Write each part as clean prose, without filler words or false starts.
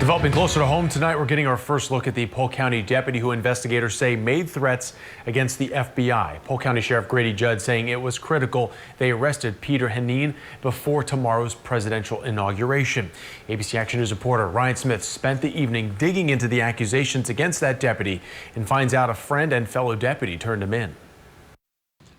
Developing closer to home tonight, we're getting our first look at the Polk County deputy who investigators say made threats against the FBI. Polk County Sheriff Grady Judd saying it was critical they arrested Peter Hanine before tomorrow's presidential inauguration. ABC Action News reporter Ryan Smith spent the evening digging into the accusations against that deputy and finds out a friend and fellow deputy turned him in.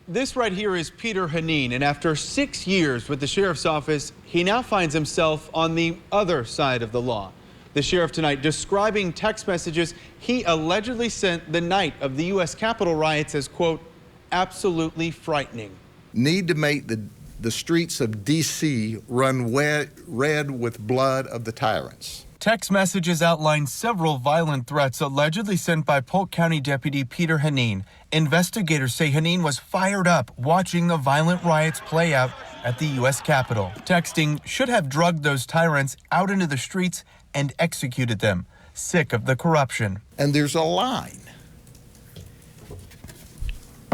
This right here is Peter Hanine, and after 6 years with the sheriff's office, he now finds himself on the other side of the law. The sheriff tonight describing text messages he allegedly sent the night of the U.S. Capitol riots as, quote, absolutely frightening. Need to make the streets of D.C. run red with blood of the tyrants. Text messages outline several violent threats allegedly sent by Polk County Deputy Peter Hanine. Investigators say Hanine was fired up watching the violent riots play out at the U.S. Capitol. Texting should have drugged those tyrants out into the streets and executed them, sick of the corruption. And there's a line.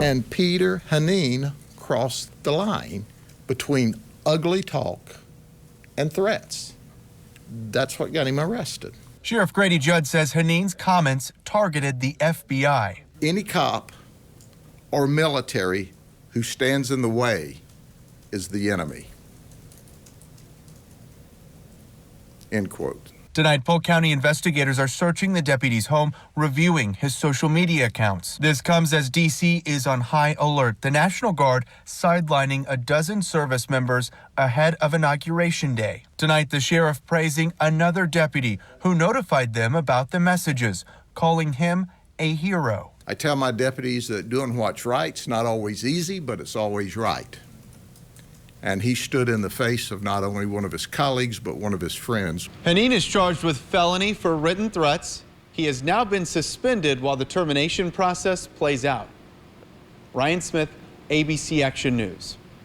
And Peter Hanine crossed the line between ugly talk and threats. That's what got him arrested. Sheriff Grady Judd says Hanine's comments targeted the FBI. Any cop or military who stands in the way is the enemy. End quote. Tonight, Polk County investigators are searching the deputy's home, reviewing his social media accounts. This comes as D.C. is on high alert. The National Guard sidelining a dozen service members ahead of Inauguration Day. Tonight, the sheriff praising another deputy who notified them about the messages, calling him a hero. I tell my deputies that doing what's right's not always easy, but it's always right. And he stood in the face of not only one of his colleagues, but one of his friends. Hanine is charged with felony for written threats. He has now been suspended while the termination process plays out. Ryan Smith, ABC Action News.